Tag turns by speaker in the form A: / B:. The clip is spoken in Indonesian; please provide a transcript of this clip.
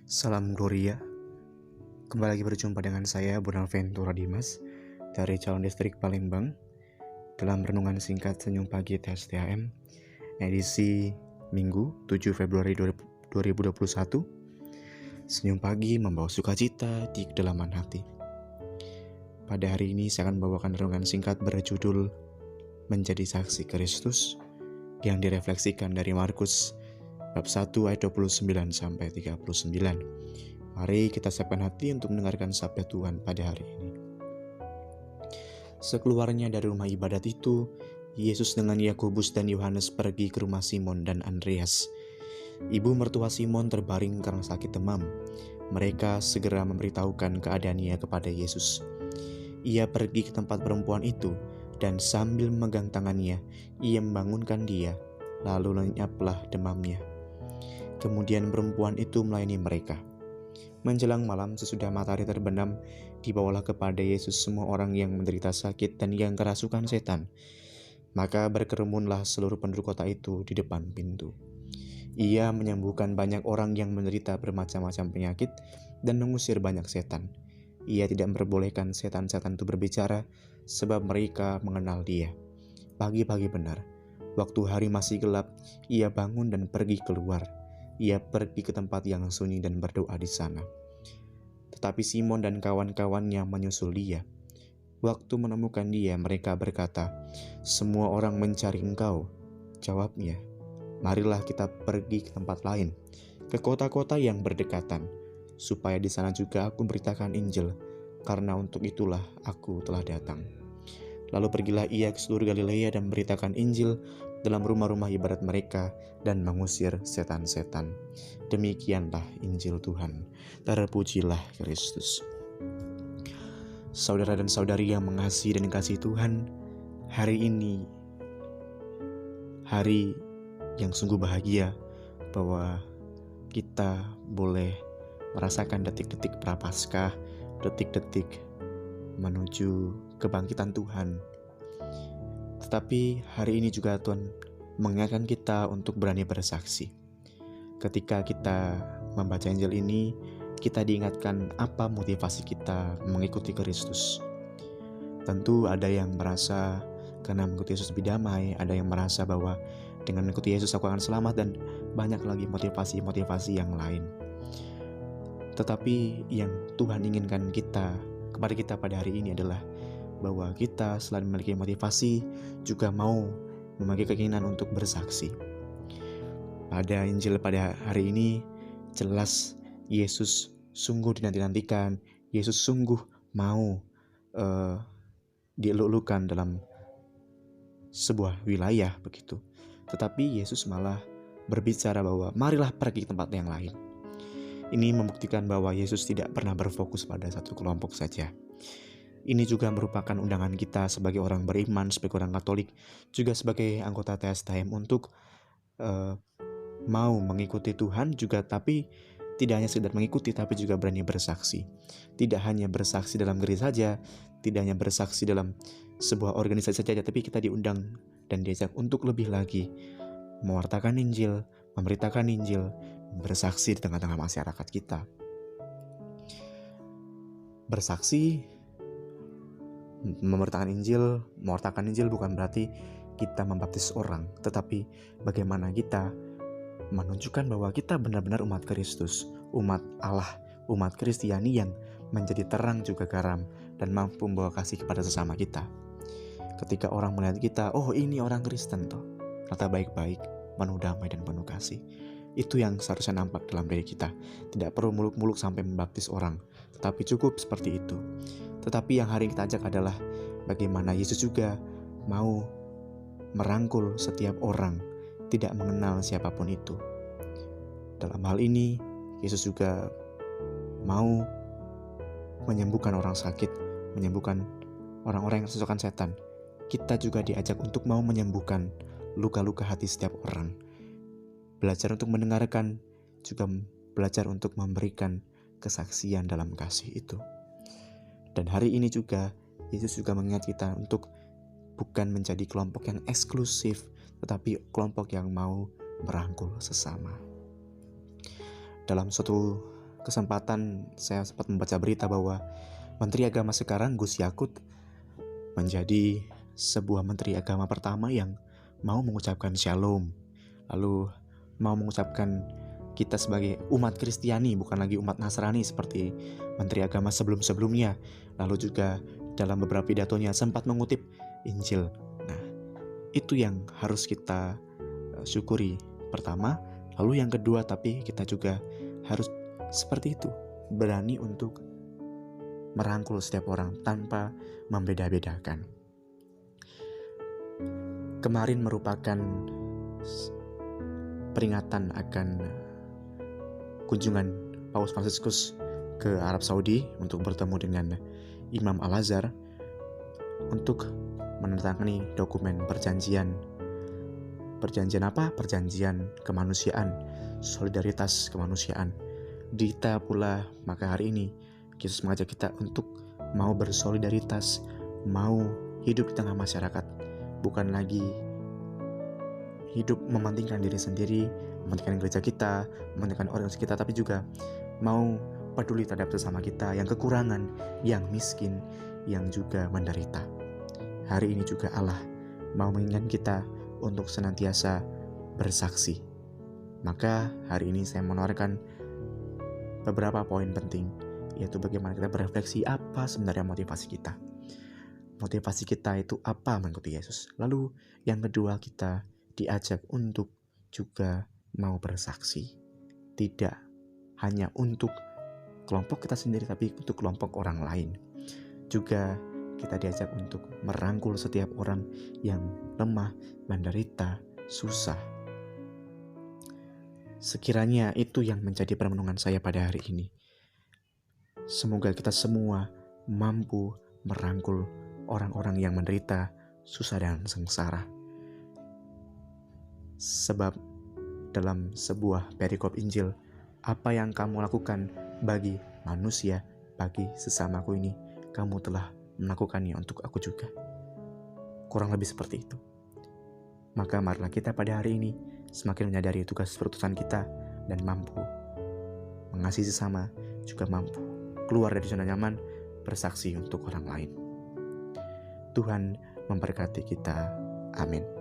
A: Salam Gloria. Kembali lagi berjumpa dengan saya Bonaventura Dimas dari calon distrik Palembang dalam renungan singkat Senyum Pagi TSTAM edisi Minggu 7 Februari 2021. Senyum pagi membawa sukacita di kedalaman hati. Pada hari ini saya akan membawakan renungan singkat berjudul Menjadi Saksi Kristus yang direfleksikan dari Markus bab 1 ayat 29 sampai 39. Mari kita siapkan hati untuk mendengarkan sabda Tuhan pada hari ini. Sekeluarnya dari rumah ibadat itu, Yesus dengan Yakobus dan Yohanes pergi ke rumah Simon dan Andreas. Ibu mertua Simon terbaring karena sakit demam. Mereka segera memberitahukan keadaannya kepada Yesus. Ia pergi ke tempat perempuan itu dan sambil memegang tangannya, ia membangunkan dia, lalu lenyaplah demamnya. Kemudian perempuan itu melayani mereka. Menjelang malam sesudah matahari terbenam, dibawalah kepada Yesus semua orang yang menderita sakit dan yang kerasukan setan. Maka berkerumunlah seluruh penduduk kota itu di depan pintu. Ia menyembuhkan banyak orang yang menderita bermacam-macam penyakit dan mengusir banyak setan. Ia tidak memperbolehkan setan-setan itu berbicara, sebab mereka mengenal dia. Pagi-pagi benar, waktu hari masih gelap, ia bangun dan pergi keluar. Ia pergi ke tempat yang sunyi dan berdoa di sana. Tetapi Simon dan kawan-kawannya menyusul dia. Waktu menemukan dia, mereka berkata, "Semua orang mencari engkau." Jawabnya, "Marilah kita pergi ke tempat lain, ke kota-kota yang berdekatan, supaya di sana juga aku beritakan Injil, karena untuk itulah aku telah datang." Lalu pergilah ia ke seluruh Galilea dan memberitakan Injil dalam rumah-rumah ibadat mereka dan mengusir setan-setan. Demikianlah Injil Tuhan. Terpujilah Kristus. Saudara dan saudari yang mengasihi dan dikasihi Tuhan, hari ini hari yang sungguh bahagia bahwa kita boleh merasakan detik-detik Prapaskah, detik-detik menuju kebangkitan Tuhan. Tetapi hari ini juga Tuhan mengingatkan kita untuk berani bersaksi. Ketika kita membaca Injil ini, kita diingatkan apa motivasi kita mengikuti Kristus. Tentu ada yang merasa karena mengikuti Yesus lebih damai, ada yang merasa bahwa dengan mengikuti Yesus aku akan selamat, dan banyak lagi motivasi-motivasi yang lain. Tetapi yang Tuhan inginkan kepada kita pada hari ini adalah bahwa kita selain memiliki motivasi juga mau memiliki keinginan untuk bersaksi. Pada Injil pada hari ini jelas Yesus sungguh dinanti-nantikan, Yesus sungguh mau dieluk-elukan dalam sebuah wilayah begitu. Tetapi Yesus malah berbicara bahwa marilah pergi ke tempat yang lain. Ini membuktikan bahwa Yesus tidak pernah berfokus pada satu kelompok saja. Ini juga merupakan undangan kita sebagai orang beriman, sebagai orang Katolik, juga sebagai anggota TSTAM untuk mau mengikuti Tuhan juga, tapi tidak hanya sekedar mengikuti, tapi juga berani bersaksi. Tidak hanya bersaksi dalam gereja saja, tidak hanya bersaksi dalam sebuah organisasi saja, tapi kita diundang dan diajak untuk lebih lagi mewartakan Injil, memberitakan Injil, bersaksi di tengah-tengah masyarakat kita. Bersaksi, mewartakan Injil bukan berarti kita membaptis orang, tetapi bagaimana kita menunjukkan bahwa kita benar-benar umat Kristus, umat Allah, umat Kristiani yang menjadi terang juga garam dan mampu membawa kasih kepada sesama kita. Ketika orang melihat kita, oh ini orang Kristen toh, ternyata baik-baik, penuh damai dan penuh kasih. Itu yang seharusnya nampak dalam diri kita. Tidak perlu muluk-muluk sampai membaptis orang, tetapi cukup seperti itu. Tetapi yang hari ini kita ajak adalah bagaimana Yesus juga mau merangkul setiap orang, tidak mengenal siapapun itu. Dalam hal ini, Yesus juga mau menyembuhkan orang sakit, menyembuhkan orang-orang yang kerasukan setan. Kita juga diajak untuk mau menyembuhkan luka-luka hati setiap orang. Belajar untuk mendengarkan, juga belajar untuk memberikan kesaksian dalam kasih itu. Dan hari ini juga Yesus juga mengingat kita untuk bukan menjadi kelompok yang eksklusif, tetapi kelompok yang mau merangkul sesama. Dalam suatu kesempatan saya sempat membaca berita bahwa Menteri Agama sekarang, Gus Yakut, menjadi sebuah Menteri Agama pertama yang mau mengucapkan shalom, lalu mau mengucapkan kita sebagai umat Kristiani, bukan lagi umat Nasrani seperti Menteri Agama sebelum-sebelumnya. Lalu juga dalam beberapa pidatonya sempat mengutip Injil. Nah, itu yang harus kita syukuri pertama. Lalu yang kedua, tapi kita juga harus seperti itu, berani untuk merangkul setiap orang tanpa membeda-bedakan. Kemarin merupakan peringatan akan kunjungan Paus Fransiskus ke Arab Saudi untuk bertemu dengan Imam Al-Azhar untuk menandatangani dokumen perjanjian apa? Perjanjian kemanusiaan, solidaritas kemanusiaan. Dita pula, maka hari ini Yesus mengajak kita untuk mau bersolidaritas, mau hidup di tengah masyarakat, bukan lagi hidup mementingkan diri sendiri, mementingkan gereja kita, mementingkan organisasi kita, tapi juga mau peduli terhadap sesama kita yang kekurangan, yang miskin, yang juga menderita. Hari ini juga Allah mau mengingatkan kita untuk senantiasa bersaksi. Maka hari ini saya menawarkan beberapa poin penting, yaitu bagaimana kita berefleksi apa sebenarnya motivasi kita. Motivasi kita itu apa mengikuti Yesus. Lalu yang kedua, kita diajak untuk juga mau bersaksi. Tidak hanya untuk kelompok kita sendiri, tapi untuk kelompok orang lain. Juga kita diajak untuk merangkul setiap orang yang lemah, menderita, susah. Sekiranya itu yang menjadi perenungan saya pada hari ini. Semoga kita semua mampu merangkul orang-orang yang menderita, susah dan sengsara. Sebab dalam sebuah perikop Injil, apa yang kamu lakukan bagi manusia, bagi sesamaku ini, kamu telah melakukannya untuk aku juga. Kurang lebih seperti itu. Maka marilah kita pada hari ini semakin menyadari tugas perutusan kita dan mampu mengasihi sesama, juga mampu keluar dari zona nyaman, bersaksi untuk orang lain. Tuhan memberkati kita. Amin.